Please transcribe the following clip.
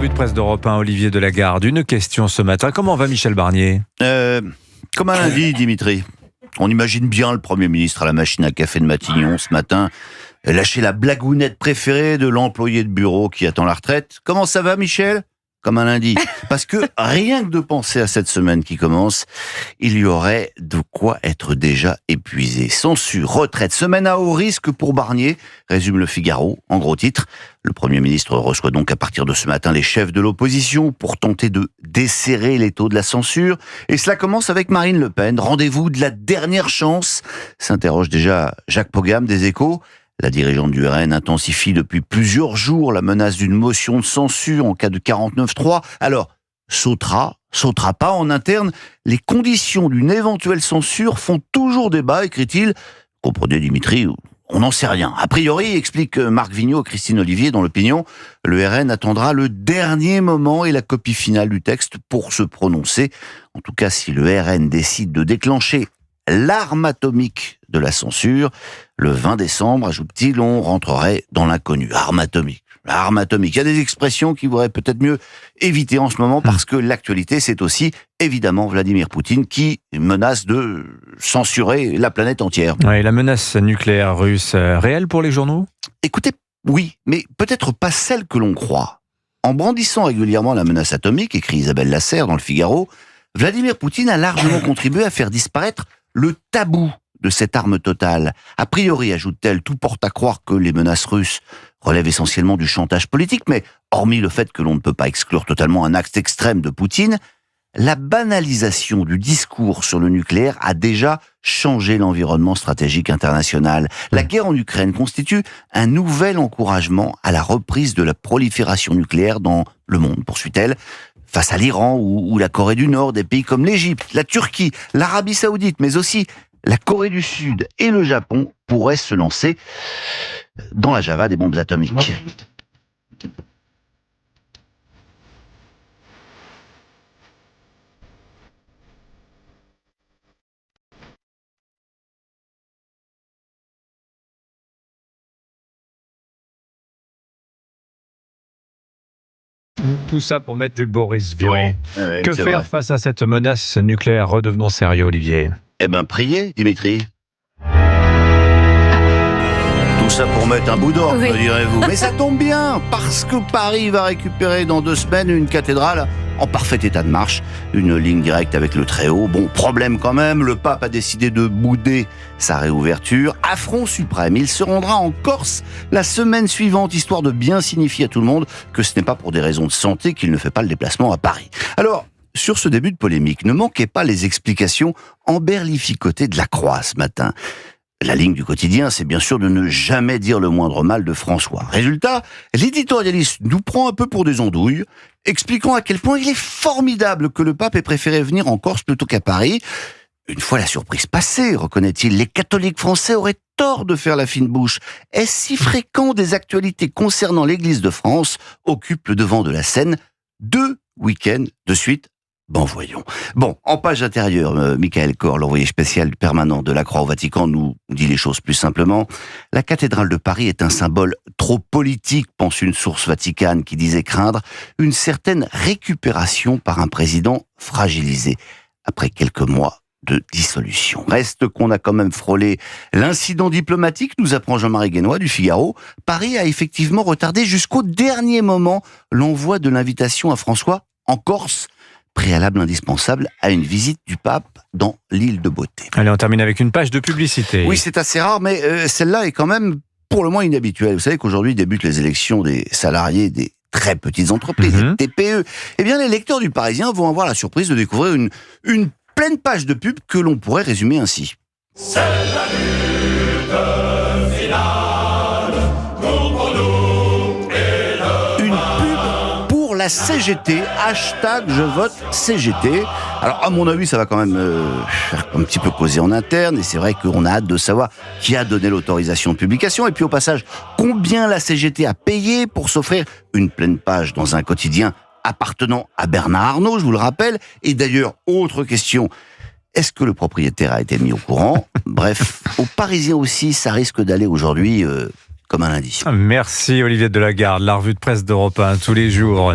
revue de presse d'Europe 1, Olivier Delagarde. Une question ce matin. Comment va Michel Barnier ? Comme un lundi, Dimitri. On imagine bien le Premier ministre à la machine à café de Matignon ce matin lâcher la blagounette préférée de l'employé de bureau qui attend la retraite. Comment ça va, Michel ? Comme un lundi. Parce que rien que de penser à cette semaine qui commence, il y aurait de quoi être déjà épuisé. Censure, retraite, semaine à haut risque pour Barnier, résume le Figaro, en gros titre. Le Premier ministre reçoit donc à partir de ce matin les chefs de l'opposition pour tenter de desserrer l'étau de la censure. Et cela commence avec Marine Le Pen. Rendez-vous de la dernière chance, s'interroge déjà Jacques Pogam des Échos. La dirigeante du RN intensifie depuis plusieurs jours la menace d'une motion de censure en cas de 49.3. Alors, sautera pas en interne. Les conditions d'une éventuelle censure font toujours débat, écrit-il. Comprenez, Dimitri, on n'en sait rien. A priori, explique Marc Vigneault et Christine Olivier dans l'Opinion, le RN attendra le dernier moment et la copie finale du texte pour se prononcer. En tout cas, si le RN décide de déclencher l'arme atomique de la censure, le 20 décembre, ajoute-t-il, on rentrerait dans l'inconnu. Arme atomique. Il y a des expressions qu'il vaudrait peut-être mieux éviter en ce moment parce que l'actualité, c'est aussi évidemment Vladimir Poutine qui menace de censurer la planète entière. Oui, la menace nucléaire russe, réelle pour les journaux ? Écoutez, oui, mais peut-être pas celle que l'on croit. En brandissant régulièrement la menace atomique, écrit Isabelle Lasserre dans le Figaro, Vladimir Poutine a largement contribué à faire disparaître le tabou de cette arme totale. A priori, ajoute-t-elle, tout porte à croire que les menaces russes relèvent essentiellement du chantage politique, mais hormis le fait que l'on ne peut pas exclure totalement un acte extrême de Poutine, la banalisation du discours sur le nucléaire a déjà changé l'environnement stratégique international. La guerre en Ukraine constitue un nouvel encouragement à la reprise de la prolifération nucléaire dans le monde, poursuit-elle. Face à l'Iran ou la Corée du Nord, des pays comme l'Égypte, la Turquie, l'Arabie Saoudite, mais aussi la Corée du Sud et le Japon pourraient se lancer dans la Java des bombes atomiques. Tout ça pour mettre du Boris Vian. Oui, Que faire face à cette menace nucléaire ? Redevenons sérieux, Olivier. Eh ben, priez, Dimitri. Tout ça pour mettre un bout d'or, me direz-vous. Mais ça tombe bien, parce que Paris va récupérer dans 2 semaines une cathédrale en parfait état de marche, une ligne directe avec le Très-Haut. Bon, problème quand même, le pape a décidé de bouder sa réouverture. Affront suprême, il se rendra en Corse la semaine suivante, histoire de bien signifier à tout le monde que ce n'est pas pour des raisons de santé qu'il ne fait pas le déplacement à Paris. Alors, sur ce début de polémique, ne manquez pas les explications emberlificotées de la Croix ce matin. La ligne du quotidien, c'est bien sûr de ne jamais dire le moindre mal de François. Résultat, l'éditorialiste nous prend un peu pour des andouilles, expliquant à quel point il est formidable que le pape ait préféré venir en Corse plutôt qu'à Paris. Une fois la surprise passée, reconnaît-il, les catholiques français auraient tort de faire la fine bouche. Est-ce si fréquent des actualités concernant l'Église de France occupent le devant de la scène 2 week-ends de suite? Bon, voyons. Bon, en page intérieure, Michael Kor, l'envoyé spécial permanent de la Croix au Vatican, nous dit les choses plus simplement. La cathédrale de Paris est un symbole trop politique, pense une source vaticane qui disait craindre une certaine récupération par un président fragilisé après quelques mois de dissolution. Reste qu'on a quand même frôlé l'incident diplomatique, nous apprend Jean-Marie Guénois du Figaro. Paris a effectivement retardé jusqu'au dernier moment l'envoi de l'invitation à François en Corse, préalable indispensable à une visite du pape dans l'île de Beauté. Allez, on termine avec une page de publicité. Oui, c'est assez rare, mais celle-là est quand même pour le moins inhabituelle. Vous savez qu'aujourd'hui débutent les élections des salariés des très petites entreprises, des TPE. Eh bien, les lecteurs du Parisien vont avoir la surprise de découvrir une pleine page de pub que l'on pourrait résumer ainsi. C'est la lutte finale, pour nous et le Une pub pour la CGT, hashtag je vote CGT. Alors à mon avis ça va quand même faire un petit peu causer en interne et c'est vrai qu'on a hâte de savoir qui a donné l'autorisation de publication et puis au passage combien la CGT a payé pour s'offrir une pleine page dans un quotidien appartenant à Bernard Arnault, je vous le rappelle. Et d'ailleurs, autre question, est-ce que le propriétaire a été mis au courant ? Bref, aux Parisiens aussi, ça risque d'aller aujourd'hui comme un lundi. Merci Olivier Delagarde, la revue de presse d'Europe 1 tous les jours.